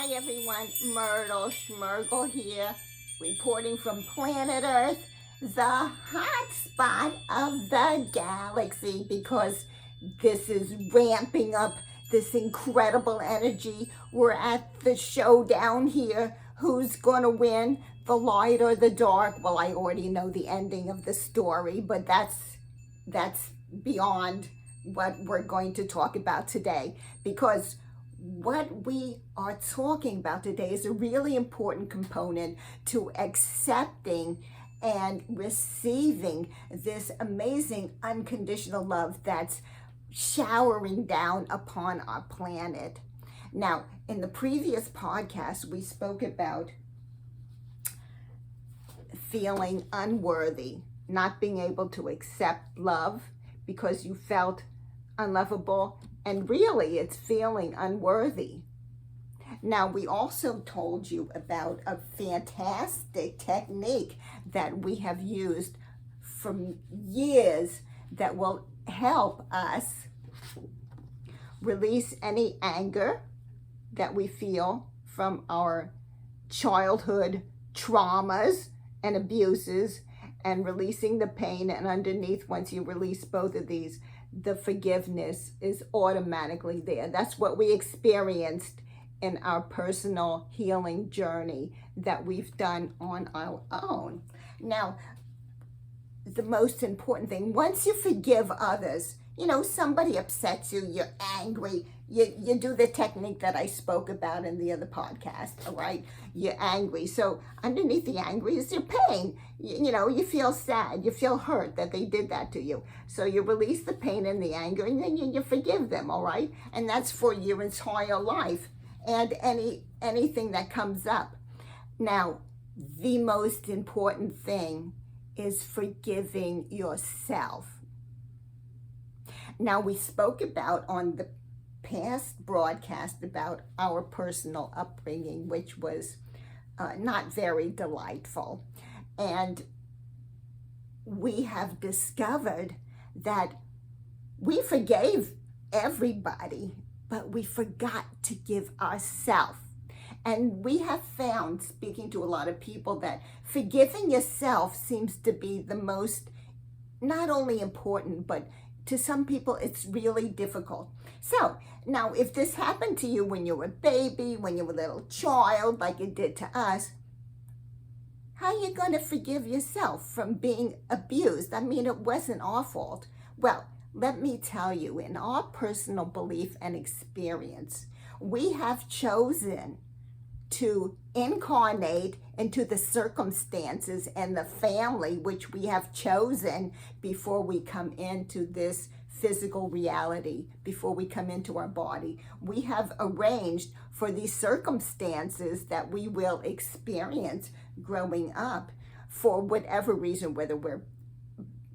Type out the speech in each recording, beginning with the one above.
Hi everyone, Myrtle Schmergle here, reporting from planet Earth, the hot spot of the galaxy, because this is ramping up this incredible energy. We're at the showdown here. Who's gonna win, the light or the dark? Well, I already know the ending of the story, but that's beyond what we're going to talk about today, because what we are talking about today is a really important component to accepting and receiving this amazing unconditional love that's showering down upon our planet. Now, in the previous podcast, we spoke about feeling unworthy, not being able to accept love because you felt unlovable, and really it's feeling unworthy. Now, we also told you about a fantastic technique that we have used for years that will help us release any anger that we feel from our childhood traumas and abuses, and releasing the pain. And underneath, once you release both of these, the forgiveness is automatically there. That's what we experienced in our personal healing journey that we've done on our own. Now, the most important thing, once you forgive others, somebody upsets you, you're angry, you do the technique that I spoke about in the other podcast, all right? You're angry. So underneath the angry is your pain. You feel sad, you feel hurt that they did that to you. So you release the pain and the anger, and then you forgive them, all right? And that's for your entire life and anything that comes up. Now, the most important thing is forgiving yourself. Now, we spoke about on the past broadcast about our personal upbringing, which was not very delightful. And we have discovered that we forgave everybody, but we forgot to give ourselves. And we have found, speaking to a lot of people, that forgiving yourself seems to be the most, not only important, but to some people it's really difficult. So now, if this happened to you when you were a baby, when you were a little child, like it did to us, how are you going to forgive yourself from being abused? I mean, it wasn't our fault. Well, let me tell you, in our personal belief and experience, we have chosen to incarnate into the circumstances and the family which we have chosen before we come into this physical reality, before we come into our body. We have arranged for these circumstances that we will experience growing up for whatever reason, whether we're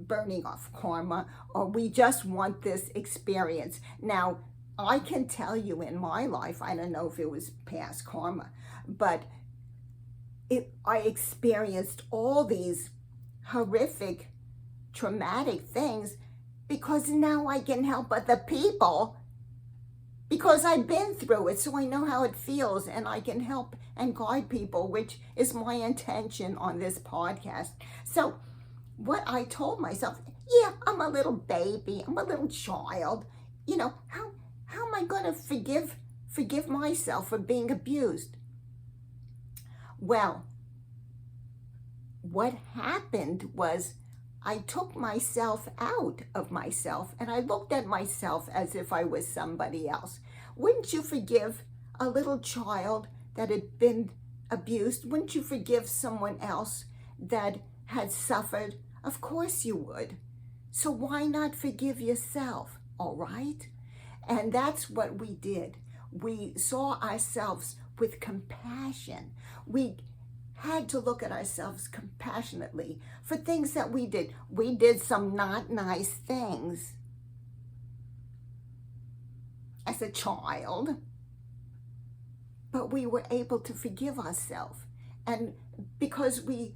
burning off karma or we just want this experience. Now, I can tell you in my life, I don't know if it was past karma, but I experienced all these horrific, traumatic things because now I can help other people because I've been through it, so I know how it feels, and I can help and guide people, which is my intention on this podcast. So what I told myself, yeah, I'm a little baby, I'm a little child, how am I going to forgive myself for being abused? Well, what happened was I took myself out of myself and I looked at myself as if I was somebody else. Wouldn't you forgive a little child that had been abused? Wouldn't you forgive someone else that had suffered? Of course you would. So why not forgive yourself, all right? And that's what we did. We saw ourselves with compassion. We had to look at ourselves compassionately for things that we did. We did some not nice things as a child, but we were able to forgive ourselves. And because we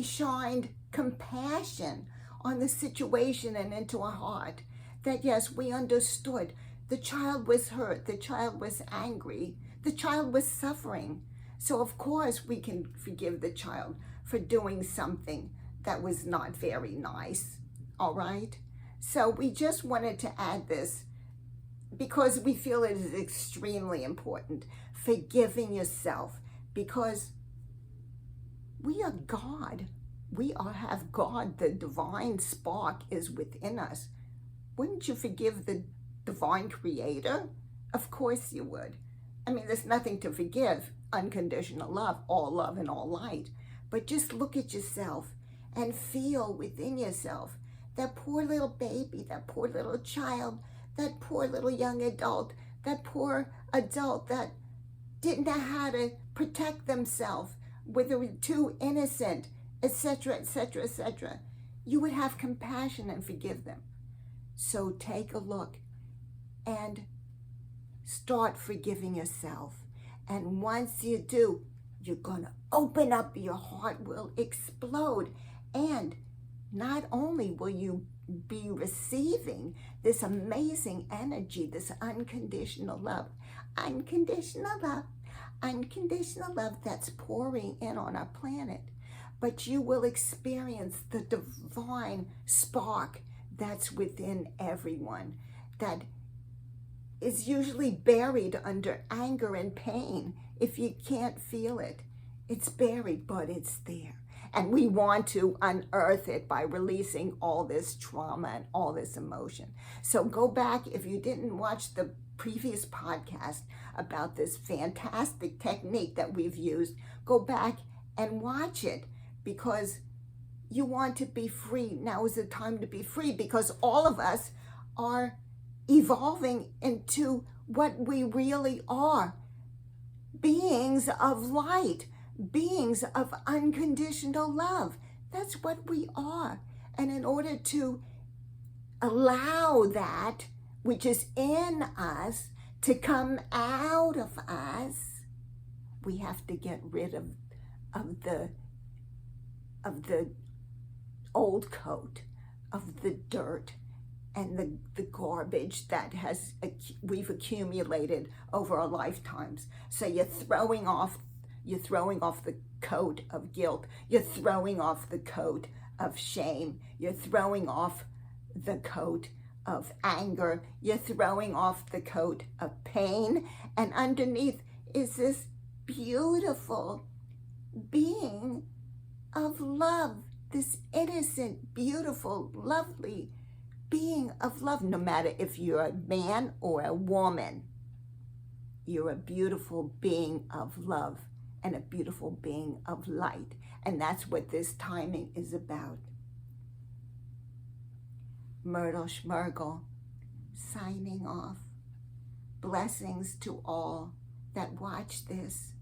shined compassion on the situation and into our heart, that yes, we understood The child was hurt. The child was angry. The child was suffering. So of course we can forgive the child for doing something that was not very nice. All right? So we just wanted to add this because we feel it is extremely important. Forgiving yourself, because we are God. Have God. The divine spark is within us. Wouldn't you forgive the divine creator? Of course you would. I mean, there's nothing to forgive. Unconditional love and all light. But just look at yourself and feel within yourself that poor little baby, that poor little child, that poor little young adult, that poor adult that didn't know how to protect themselves, whether they were too innocent, etc., etc., etc. You would have compassion and forgive them. So take a look and start forgiving yourself. And once you do, you're going to open up, your heart will explode. And not only will you be receiving this amazing energy, this unconditional love that's pouring in on our planet, but you will experience the divine spark that's within everyone, that is usually buried under anger and pain. If you can't feel it, it's buried, but it's there. And we want to unearth it by releasing all this trauma and all this emotion. So go back, if you didn't watch the previous podcast about this fantastic technique that we've used, go back and watch it, because you want to be free. Now is the time to be free, because all of us are evolving into what we really are. Beings of light, beings of unconditional love. That's what we are. And in order to allow that which is in us to come out of us, we have to get rid of the old coat, of the dirt and the garbage that we've accumulated over our lifetimes. So you're throwing off the coat of guilt. You're throwing off the coat of shame. You're throwing off the coat of anger. You're throwing off the coat of pain. And underneath is this beautiful being of love, this innocent, beautiful, lovely being of love. No matter if you're a man or a woman, you're a beautiful being of love and a beautiful being of light. And that's what this timing is about. Myrtle Schmergle, signing off. Blessings to all that watch this.